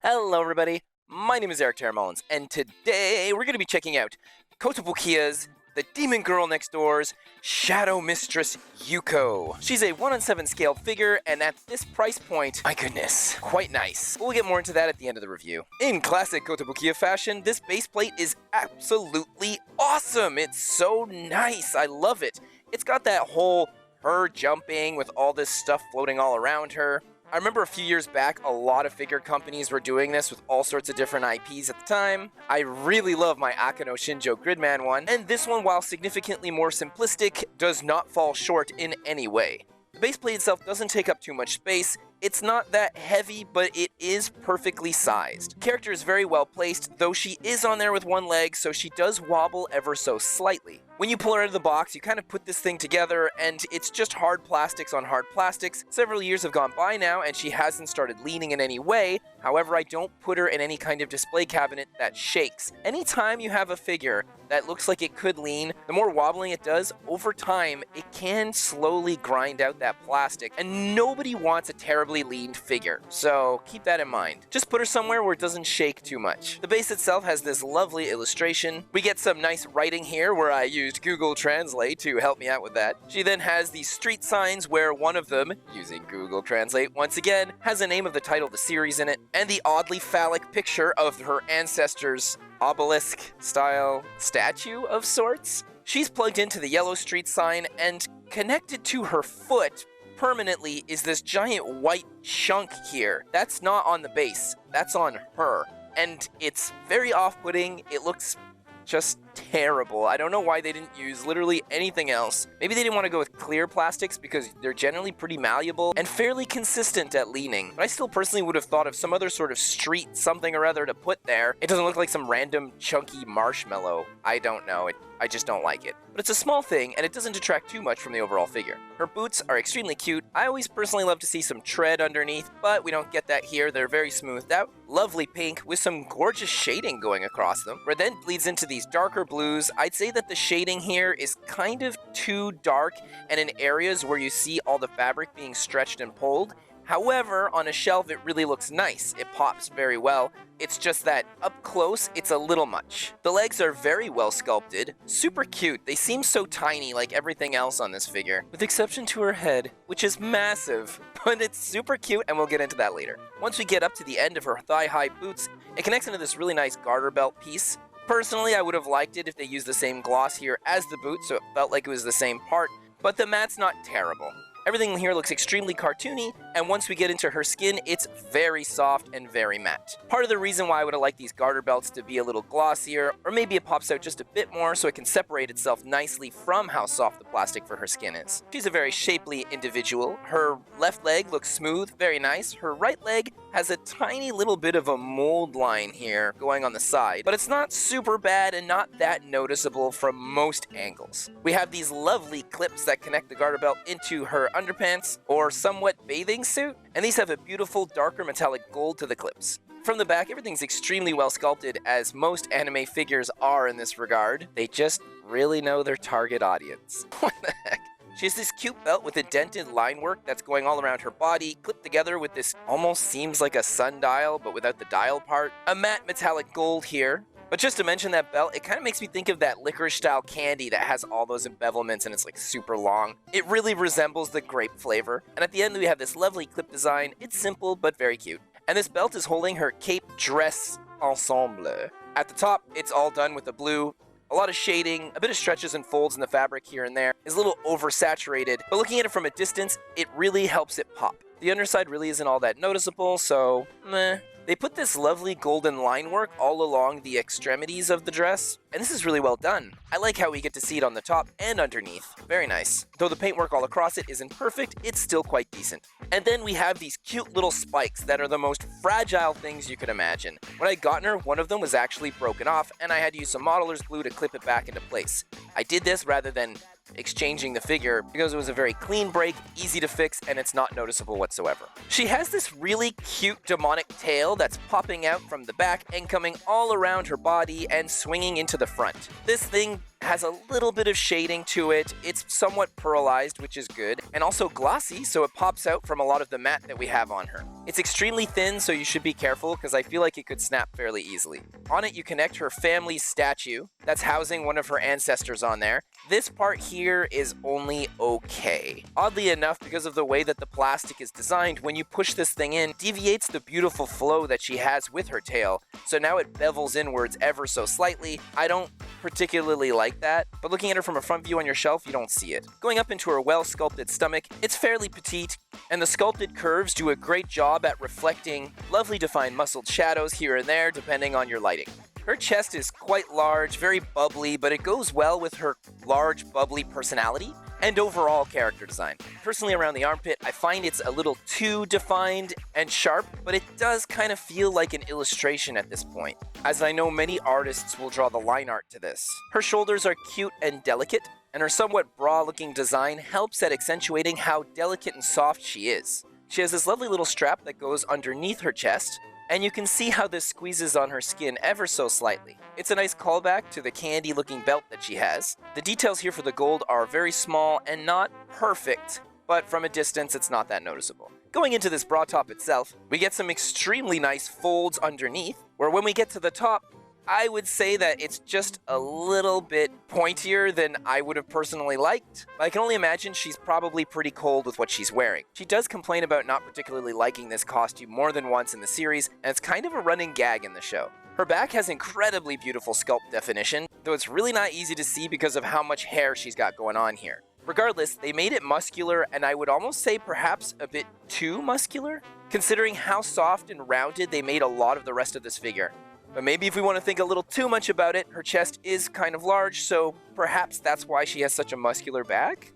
Hello everybody, my name is Erik Teren Mullins, and today we're going to be checking out Kotobukiya's The Demon Girl Next Door's Shadow Mistress Yuuko. She's a 1/7 scale figure, and at this price point, my goodness, quite nice. We'll get more into that at the end of the review. In classic Kotobukiya fashion, this base plate is absolutely awesome. It's so nice, I love it. It's got that whole her jumping with all this stuff floating all around her. I remember a few years back, a lot of figure companies were doing this with all sorts of different IPs at the time. I really love my Akano Shinjo Gridman one, and this one, while significantly more simplistic, does not fall short in any way. The base plate itself doesn't take up too much space. It's not that heavy, but it is perfectly sized. The character is very well placed, though she is on there with one leg, so she does wobble ever so slightly. When you pull her out of the box, you kind of put this thing together, and it's just hard plastics on hard plastics. Several years have gone by now, and she hasn't started leaning in any way. However, I don't put her in any kind of display cabinet that shakes. Anytime you have a figure that looks like it could lean, the more wobbling it does, over time, it can slowly grind out that plastic, and nobody wants a terribly leaned figure, so keep that in mind. Just put her somewhere where it doesn't shake too much. The base itself has this lovely illustration. We get some nice writing here where I used Google Translate to help me out with that. She then has these street signs where one of them, using Google Translate once again, has the name of the title of the series in it, and the oddly phallic picture of her ancestors' obelisk-style statue of sorts. She's plugged into the yellow street sign, and connected to her foot permanently is this giant white chunk here. That's not on the base, that's on her. And it's very off-putting. It looks just terrible. I don't know why they didn't use literally anything else. Maybe they didn't want to go with clear plastics because they're generally pretty malleable and fairly consistent at leaning. But I still personally would have thought of some other sort of street something or other to put there. It doesn't look like some random chunky marshmallow. I don't know. I just don't like it. But it's a small thing, and it doesn't detract too much from the overall figure. Her boots are extremely cute. I always personally love to see some tread underneath, but we don't get that here. They're very smoothed out. Lovely pink with some gorgeous shading going across them, where then leads into these darker blues. I'd say that the shading here is kind of too dark, and in areas where you see all the fabric being stretched and pulled. However, on a shelf, it really looks nice. It pops very well. It's just that up close, it's a little much. The legs are very well sculpted, super cute. They seem so tiny like everything else on this figure, with exception to her head, which is massive, but it's super cute, and we'll get into that later. Once we get up to the end of her thigh-high boots, it connects into this really nice garter belt piece. Personally, I would have liked it if they used the same gloss here as the boot, so it felt like it was the same part, but the mat's not terrible. Everything here looks extremely cartoony, and once we get into her skin, it's very soft and very matte. Part of the reason why I would have liked these garter belts to be a little glossier, or maybe it pops out just a bit more so it can separate itself nicely from how soft the plastic for her skin is. She's a very shapely individual. Her left leg looks smooth, very nice. Her right leg has a tiny little bit of a mold line here going on the side, but it's not super bad and not that noticeable from most angles. We have these lovely clips that connect the garter belt into her underpants or somewhat bathing suit, and these have a beautiful darker metallic gold to the clips. From the back, everything's extremely well sculpted, as most anime figures are in this regard. They just really know their target audience. What the heck? She has this cute belt with indented line work that's going all around her body, clipped together with this almost seems like a sundial, but without the dial part. A matte metallic gold here. But just to mention that belt, it kind of makes me think of that licorice-style candy that has all those embezzlements and it's like super long. It really resembles the grape flavor. And at the end we have this lovely clip design. It's simple but very cute. And this belt is holding her cape dress ensemble. At the top, it's all done with the blue. A lot of shading, a bit of stretches and folds in the fabric here and there. Is a little oversaturated, but looking at it from a distance, it really helps it pop. The underside really isn't all that noticeable, so meh. They put this lovely golden line work all along the extremities of the dress, and this is really well done. I like how we get to see it on the top and underneath. Very nice. Though the paintwork all across it isn't perfect, it's still quite decent. And then we have these cute little spikes that are the most fragile things you could imagine. When I got her, one of them was actually broken off, and I had to use some modeler's glue to clip it back into place. I did this rather than exchanging the figure because it was a very clean break, easy to fix, and it's not noticeable whatsoever. She has this really cute demonic tail that's popping out from the back and coming all around her body and swinging into the front. This thing has a little bit of shading to it. It's somewhat pearlized, which is good, and also glossy, so it pops out from a lot of the matte that we have on her. It's extremely thin, so you should be careful because I feel like it could snap fairly easily. On it, you connect her family's statue that's housing one of her ancestors on there. This part here is only okay. Oddly enough, because of the way that the plastic is designed, when you push this thing in, it deviates the beautiful flow that she has with her tail, so now it bevels inwards ever so slightly. I don't particularly like that, but looking at her from a front view on your shelf, you don't see it. Going up into her well-sculpted stomach, it's fairly petite, and the sculpted curves do a great job at reflecting lovely defined muscled shadows here and there depending on your lighting. Her chest is quite large, very bubbly, but it goes well with her large, bubbly personality and overall character design. Personally, around the armpit, I find it's a little too defined and sharp, but it does kind of feel like an illustration at this point, as I know many artists will draw the line art to this. Her shoulders are cute and delicate, and her somewhat bra-looking design helps at accentuating how delicate and soft she is. She has this lovely little strap that goes underneath her chest, and you can see how this squeezes on her skin ever so slightly. It's a nice callback to the candy-looking belt that she has. The details here for the gold are very small and not perfect, but from a distance it's not that noticeable. Going into this bra top itself, we get some extremely nice folds underneath, where when we get to the top, I would say that it's just a little bit pointier than I would have personally liked. I can only imagine she's probably pretty cold with what she's wearing. She does complain about not particularly liking this costume more than once in the series, and it's kind of a running gag in the show. Her back has incredibly beautiful sculpt definition, though it's really not easy to see because of how much hair she's got going on here. Regardless, they made it muscular, and I would almost say perhaps a bit too muscular, considering how soft and rounded they made a lot of the rest of this figure. But maybe if we want to think a little too much about it, her chest is kind of large, so perhaps that's why she has such a muscular back?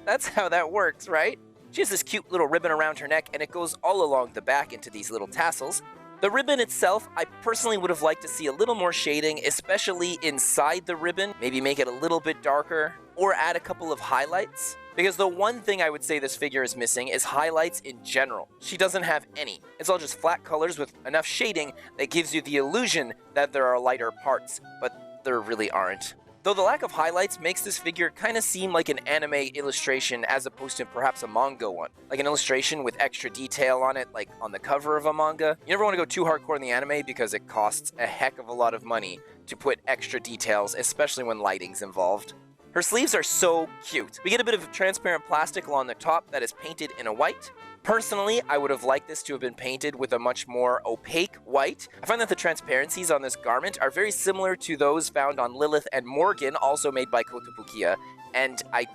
That's how that works, right? She has this cute little ribbon around her neck, and it goes all along the back into these little tassels. The ribbon itself, I personally would have liked to see a little more shading, especially inside the ribbon. Maybe make it a little bit darker, or add a couple of highlights. Because the one thing I would say this figure is missing is highlights in general. She doesn't have any. It's all just flat colors with enough shading that gives you the illusion that there are lighter parts, but there really aren't. Though the lack of highlights makes this figure kind of seem like an anime illustration as opposed to perhaps a manga one. Like an illustration with extra detail on it, like on the cover of a manga. You never want to go too hardcore in the anime because it costs a heck of a lot of money to put extra details, especially when lighting's involved. Her sleeves are so cute. We get a bit of transparent plastic along the top that is painted in a white. Personally, I would have liked this to have been painted with a much more opaque white. I find that the transparencies on this garment are very similar to those found on Lilith and Morgan, also made by Kotobukiya, and I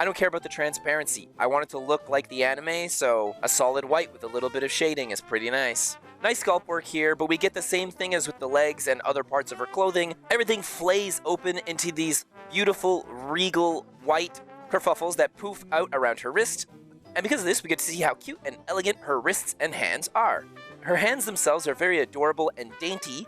don't care about the transparency. I want it to look like the anime, so a solid white with a little bit of shading is pretty nice. Nice sculpt work here, but we get the same thing as with the legs and other parts of her clothing. Everything flays open into these beautiful, regal, white kerfuffles that poof out around her wrist. And because of this, we get to see how cute and elegant her wrists and hands are. Her hands themselves are very adorable and dainty.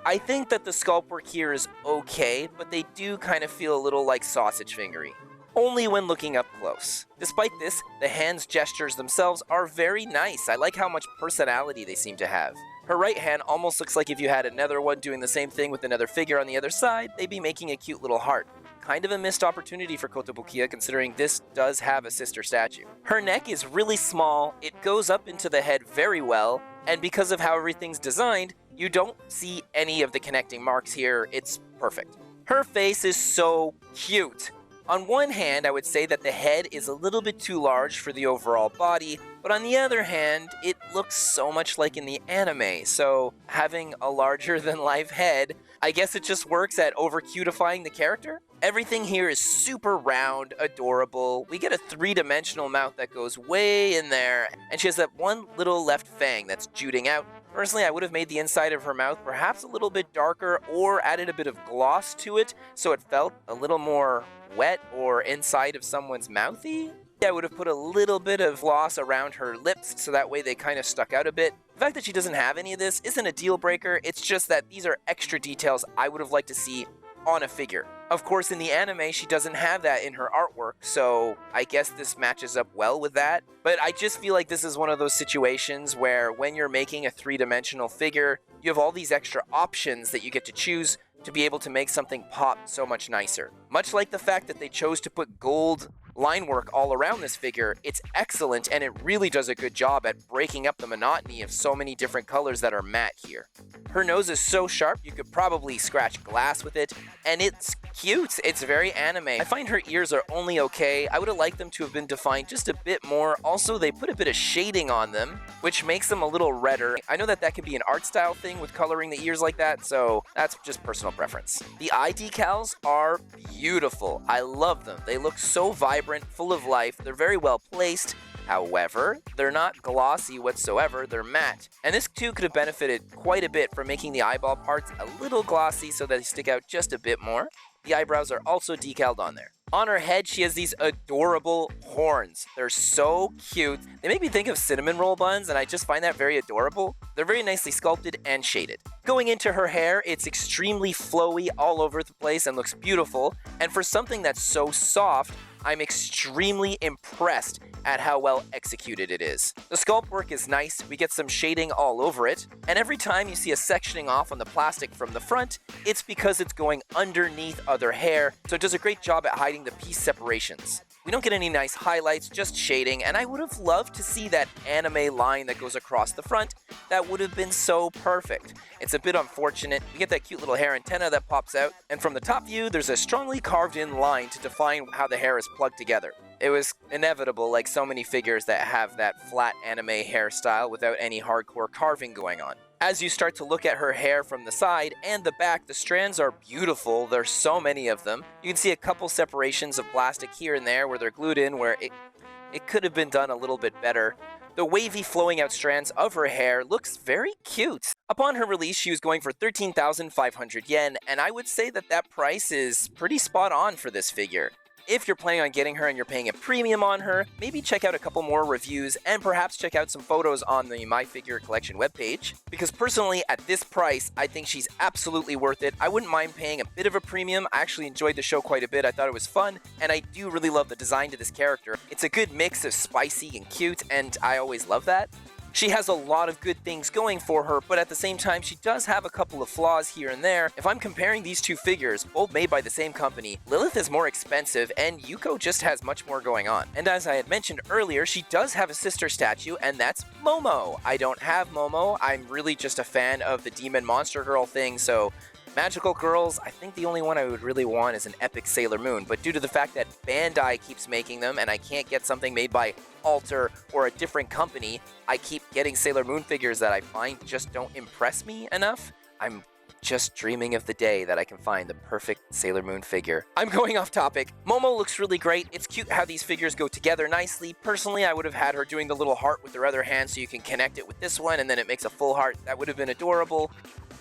I think that the sculpt work here is okay, but they do kind of feel a little like sausage fingery. Only when looking up close. Despite this, the hands gestures themselves are very nice. I like how much personality they seem to have. Her right hand almost looks like if you had another one doing the same thing with another figure on the other side, they'd be making a cute little heart. Kind of a missed opportunity for Kotobukiya considering this does have a sister statue. Her neck is really small, it goes up into the head very well, and because of how everything's designed, you don't see any of the connecting marks here. It's perfect. Her face is so cute. On one hand, I would say that the head is a little bit too large for the overall body, but on the other hand, it looks so much like in the anime, so having a larger-than-life head, I guess it just works at over-cutifying the character? Everything here is super round, adorable. We get a three-dimensional mouth that goes way in there, and she has that one little left fang that's jutting out. Personally, I would have made the inside of her mouth perhaps a little bit darker or added a bit of gloss to it so it felt a little more wet or inside of someone's mouthy. I would have put a little bit of gloss around her lips so that way they kind of stuck out a bit. The fact that she doesn't have any of this isn't a deal breaker, it's just that these are extra details I would have liked to see on a figure. Of course, in the anime, she doesn't have that in her artwork, so I guess this matches up well with that. But I just feel like this is one of those situations where when you're making a three-dimensional figure, you have all these extra options that you get to choose to be able to make something pop so much nicer. Much like the fact that they chose to put gold line work all around this figure, it's excellent and it really does a good job at breaking up the monotony of so many different colors that are matte here. Her nose is so sharp you could probably scratch glass with it, and it's cute. It's very anime. I find her ears are only okay. I would have liked them to have been defined just a bit more. Also, they put a bit of shading on them, which makes them a little redder. I know that can be an art style thing with coloring the ears like that, so that's just personal preference. The eye decals are beautiful. I love them. They look so vibrant, full of life. They're very well placed. However, they're not glossy whatsoever, they're matte. And this too could have benefited quite a bit from making the eyeball parts a little glossy so that they stick out just a bit more. The eyebrows are also decaled on there. On her head, she has these adorable horns. They're so cute. They make me think of cinnamon roll buns, and I just find that very adorable. They're very nicely sculpted and shaded. Going into her hair, it's extremely flowy all over the place and looks beautiful. And for something that's so soft, I'm extremely impressed at how well executed it is. The sculpt work is nice, we get some shading all over it, and every time you see a sectioning off on the plastic from the front, it's because it's going underneath other hair, so it does a great job at hiding the piece separations. We don't get any nice highlights, just shading, and I would have loved to see that anime line that goes across the front. That would have been so perfect. It's a bit unfortunate. We get that cute little hair antenna that pops out, and from the top view, there's a strongly carved in line to define how the hair is plugged together. It was inevitable, like so many figures that have that flat anime hairstyle without any hardcore carving going on. As you start to look at her hair from the side and the back, the strands are beautiful. There's so many of them. You can see a couple separations of plastic here and there where they're glued in, where it could have been done a little bit better. The wavy flowing out strands of her hair looks very cute. Upon her release, she was going for 13,500 yen, and I would say that that price is pretty spot on for this figure. If you're planning on getting her and you're paying a premium on her, maybe check out a couple more reviews and perhaps check out some photos on the My Figure Collection webpage. Because personally, at this price, I think she's absolutely worth it. I wouldn't mind paying a bit of a premium. I actually enjoyed the show quite a bit. I thought it was fun, and I do really love the design to this character. It's a good mix of spicy and cute, and I always love that. She has a lot of good things going for her, but at the same time, she does have a couple of flaws here and there. If I'm comparing these two figures, both made by the same company, Lilith is more expensive and Yuuko just has much more going on. And as I had mentioned earlier, she does have a sister statue, and that's Momo. I don't have Momo. I'm really just a fan of the Demon Monster Girl thing, so Magical Girls, I think the only one I would really want is an Epic Sailor Moon, but due to the fact that Bandai keeps making them and I can't get something made by Alter or a different company, I keep getting Sailor Moon figures that I find just don't impress me enough. I'm just dreaming of the day that I can find the perfect Sailor Moon figure. I'm going off topic. Momo looks really great. It's cute how these figures go together nicely. Personally, I would have had her doing the little heart with her other hand so you can connect it with this one and then it makes a full heart. That would have been adorable.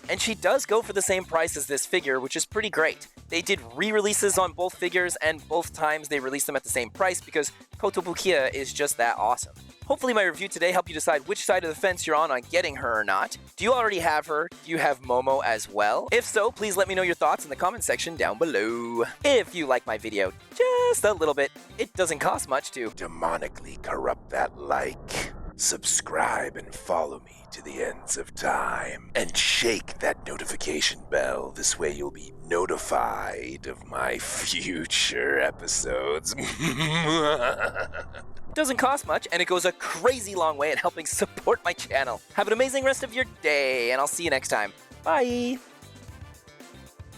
And she does go for the same price as this figure, which is pretty great. They did re-releases on both figures, and both times they released them at the same price because Kotobukiya is just that awesome. Hopefully my review today helped you decide which side of the fence you're on getting her or not. Do you already have her? Do you have Momo as well? If so, please let me know your thoughts in the comment section down below. If you like my video just a little bit, it doesn't cost much to demonically corrupt that like, subscribe and follow me to the ends of time, and shake that notification bell. This way you'll be notified of my future episodes. Doesn't cost much, and it goes a crazy long way in helping support my channel. Have an amazing rest of your day, and I'll see you next time. Bye!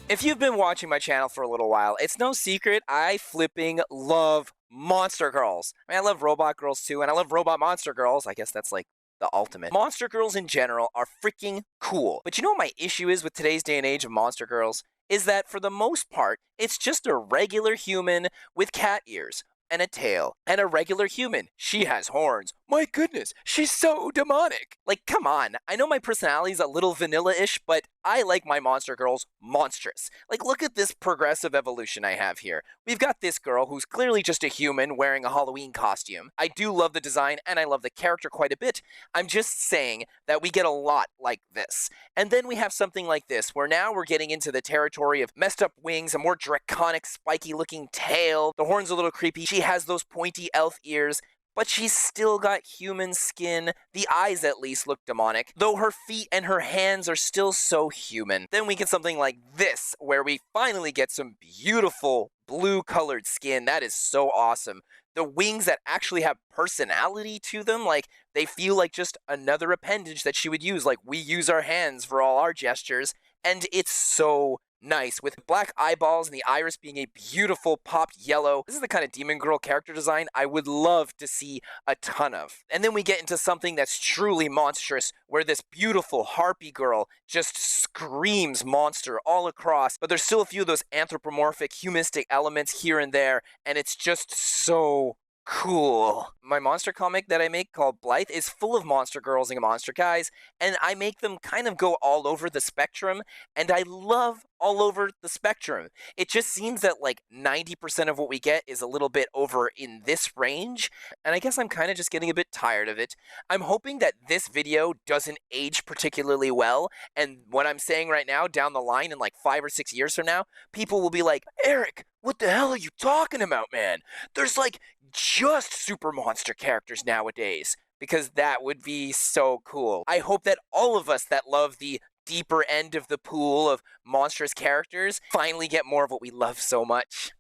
If you've been watching my channel for a little while, it's no secret I flipping love monster girls. I mean, I love robot girls too, and I love robot monster girls. I guess that's like the ultimate. Monster girls in general are freaking cool. But you know what my issue is with today's day and age of monster girls? Is that for the most part, it's just a regular human with cat ears and a tail, and a regular human. She has horns. My goodness, she's so demonic. Like, come on. I know my personality's a little vanilla-ish, but I like my monster girls monstrous. Like, look at this progressive evolution I have here. We've got this girl who's clearly just a human wearing a Halloween costume. I do love the design, and I love the character quite a bit. I'm just saying that we get a lot like this. And then we have something like this, where now we're getting into the territory of messed up wings, a more draconic, spiky-looking tail. The horn's a little creepy. She has those pointy elf ears. but she's still got human skin. The eyes at least look demonic, though her feet and her hands are still so human. Then we get something like this, where we finally get some beautiful blue-colored skin. That is so awesome. The wings that actually have personality to them, like they feel like just another appendage that she would use, like we use our hands for all our gestures, and it's so nice, with black eyeballs and the iris being a beautiful popped yellow. This is the kind of demon girl character design I would love to see a ton of. And then we get into something that's truly monstrous, where this beautiful harpy girl just screams monster all across, but there's still a few of those anthropomorphic, humanistic elements here and there, and it's just so cool. My monster comic that I make called Blithe is full of monster girls and monster guys, and I make them kind of go all over the spectrum, and I love all over the spectrum. It just seems that like 90% of what we get is a little bit over in this range, and I guess I'm kind of just getting a bit tired of it. I'm hoping that this video doesn't age particularly well, and what I'm saying right now, down the line in like 5 or 6 years from now, people will be like, Eric, what the hell are you talking about, man? There's like just super monster characters nowadays, because that would be so cool. I hope that all of us that love the deeper end of the pool of monstrous characters finally get more of what we love so much.